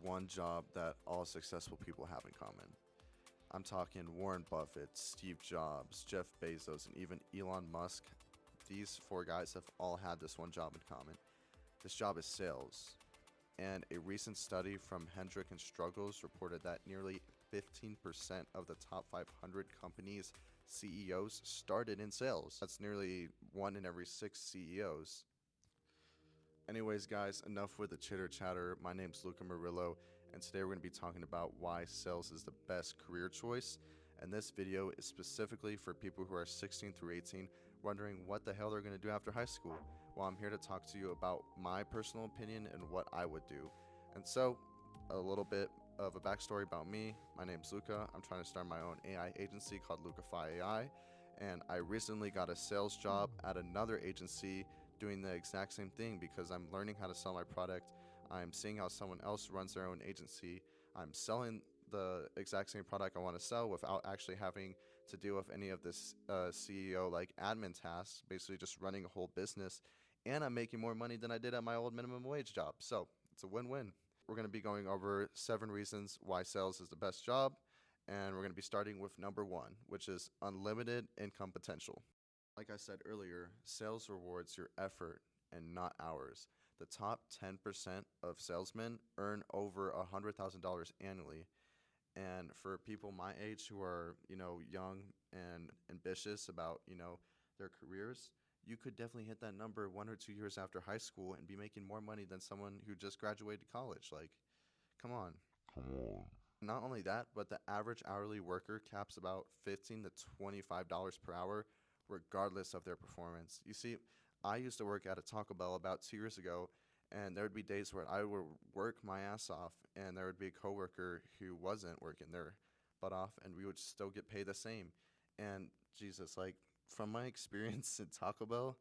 one job that all successful people have in common. I'm talking Warren Buffett, Steve Jobs, Jeff Bezos, and even Elon Musk. These four guys have all had this one job in common. This job is sales. And a recent study from Hendrick and Struggles reported that nearly 15% of the top 500 companies' CEOs started in sales. That's nearly 1 in every 6 CEOs. Anyways, guys, enough with the chitter chatter. My name's Luca Murillo, and today we're going to be talking about why sales is the best career choice. And this video is specifically for people who are 16 through 18, wondering what the hell they're going to do after high school. Well, I'm here to talk to you about my personal opinion and what I would do. And so, a little bit of a backstory about me. My name's Luca. I'm trying to start my own AI agency called Lucafy AI, and I recently got a sales job at another agency doing the exact same thing because I'm learning how to sell my product. I'm seeing how someone else runs their own agency. I'm selling the exact same product I want to sell without actually having to deal with any of this CEO like admin tasks, basically just running a whole business. And I'm making more money than I did at my old minimum wage job. So it's a win-win. We're going to be going over 7 reasons why sales is the best job. And we're going to be starting with number 1, which is unlimited income potential. Like I said earlier, sales rewards your effort and not hours. The top 10% of salesmen earn over $100,000 annually. And for people my age who are, young and ambitious about, their careers, you could definitely hit that number 1 or 2 years after high school and be making more money than someone who just graduated college. Like, come on. Not only that, but the average hourly worker caps about $15 to $25 per hour, regardless of their performance. You see, I used to work at a Taco Bell about 2 years ago, and there would be days where I would work my ass off, and there would be a coworker who wasn't working their butt off, and we would still get paid the same. And Jesus, like, from my experience at Taco Bell,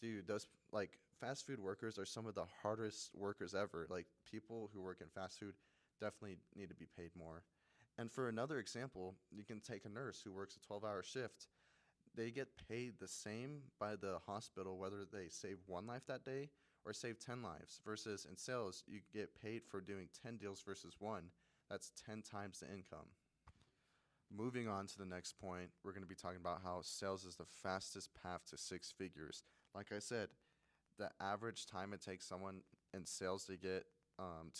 dude, those like fast food workers are some of the hardest workers ever. Like, people who work in fast food definitely need to be paid more. And for another example, you can take a nurse who works a 12-hour shift. They get paid the same by the hospital whether they save 1 life that day or save 10 lives, versus in sales, you get paid for doing 10 deals versus 1. That's 10 times the income. Moving on to the next point, we're going to be talking about how sales is the fastest path to 6 figures. Like I said, the average time it takes someone in sales to get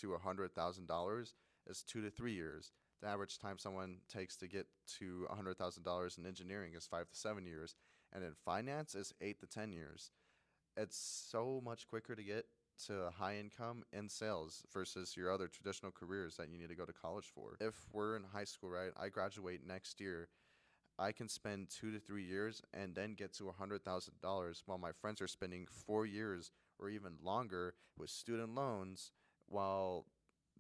to $100,000 is 2 to 3 years. The average time someone takes to get to $100,000 in engineering is 5 to 7 years, and in finance is 8 to 10 years. It's so much quicker to get to high income in sales versus your other traditional careers that you need to go to college for. If we're in high school, right, I graduate next year, I can spend 2 to 3 years and then get to $100,000 while my friends are spending 4 years or even longer with student loans while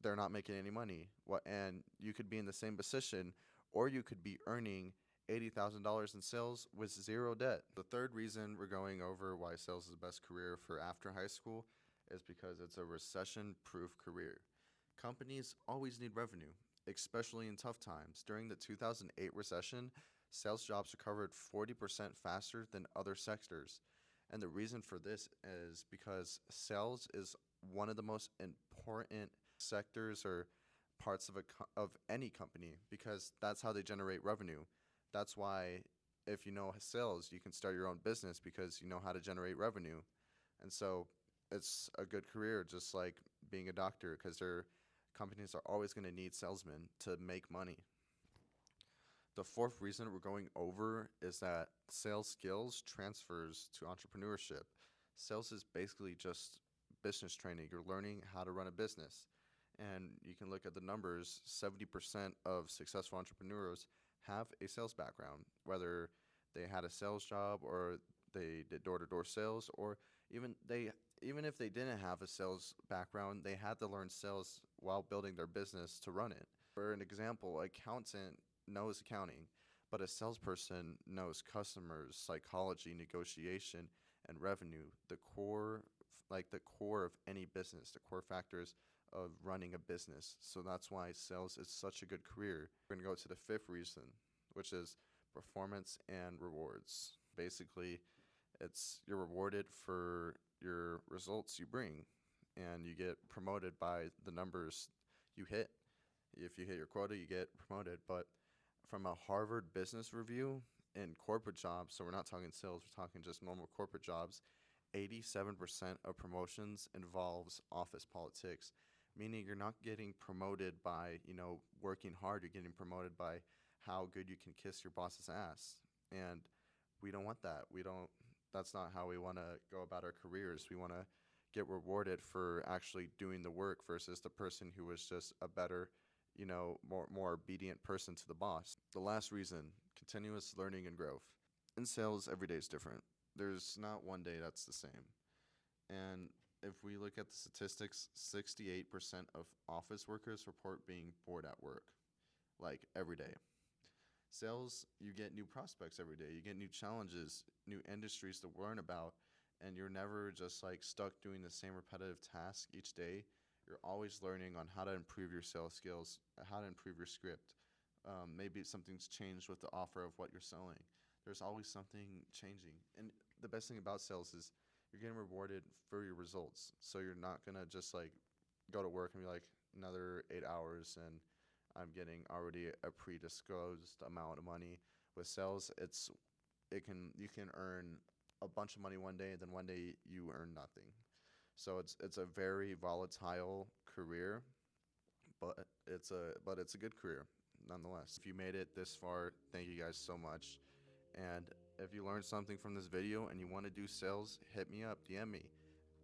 they're not making any money. And you could be in the same position, or you could be earning $80,000 in sales with 0 debt. The third reason we're going over why sales is the best career for after high school is because it's a recession-proof career. Companies always need revenue, especially in tough times. During the 2008 recession, sales jobs recovered 40% faster than other sectors. And the reason for this is because sales is one of the most important sectors or parts of any company, because that's how they generate revenue. That's why if you know sales, you can start your own business because you know how to generate revenue. And so it's a good career, just like being a doctor, because their companies are always going to need salesmen to make money. The fourth reason we're going over is that sales skills transfers to entrepreneurship. Sales is basically just business training. You're learning how to run a business. And you can look at the numbers, 70% of successful entrepreneurs have a sales background, whether they had a sales job or they did door-to-door sales, or even if they didn't have a sales background, they had to learn sales while building their business to run it. For an example, an accountant knows accounting, but a salesperson knows customers, psychology, negotiation, and revenue, the core of any business, the core factors of running a business. So that's why sales is such a good career. We're going to go to the fifth reason, which is performance and rewards. Basically, you're rewarded for your results you bring, and you get promoted by the numbers you hit. If you hit your quota, you get promoted. But from a Harvard Business Review in corporate jobs, so we're not talking sales, we're talking just normal corporate jobs, 87% of promotions involves office politics, meaning you're not getting promoted by, working hard, you're getting promoted by how good you can kiss your boss's ass. And we don't want that. That's not how we want to go about our careers. We want to get rewarded for actually doing the work versus the person who was just a better, more obedient person to the boss. The last reason, continuous learning and growth. In sales, every day is different. There's not one day that's the same. And if we look at the statistics, 68% of office workers report being bored at work, like every day. Sales, you get new prospects every day. You get new challenges, new industries to learn about, and you're never just like stuck doing the same repetitive task each day. You're always learning on how to improve your sales skills, how to improve your script. Maybe something's changed with the offer of what you're selling. There's always something changing. And the best thing about sales is you're getting rewarded for your results. So you're not going to just like go to work and be like another 8 hours and I'm getting already a predisclosed amount of money. With sales, you can earn a bunch of money one day and then one day you earn nothing. So it's a very volatile career, but it's a good career nonetheless. If you made it this far, thank you guys so much. And if you learned something from this video and you want to do sales, hit me up, DM me.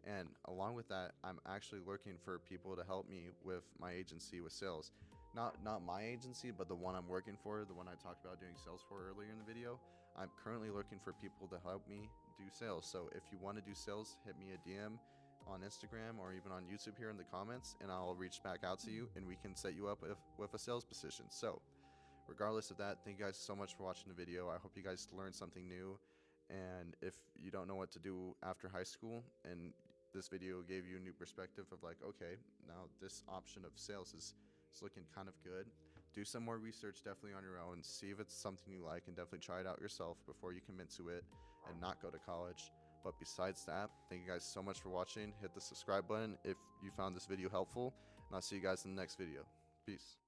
And along with that, I'm actually looking for people to help me with my agency with sales. Not my agency, but the one I'm working for, the one I talked about doing sales for earlier in the video. I'm currently looking for people to help me do sales. So if you want to do sales, hit me a DM on Instagram or even on YouTube here in the comments, and I'll reach back out to you and we can set you up with a sales position. So regardless of that, thank you guys so much for watching the video. I hope you guys learned something new. And if you don't know what to do after high school and this video gave you a new perspective of like, okay, now this option of sales is looking kind of good, do some more research definitely on your own, see if it's something you like, and definitely try it out yourself before you commit to it and not go to college. But besides that, thank you guys so much for watching. Hit the subscribe button if you found this video helpful, and I'll see you guys in the next video. Peace.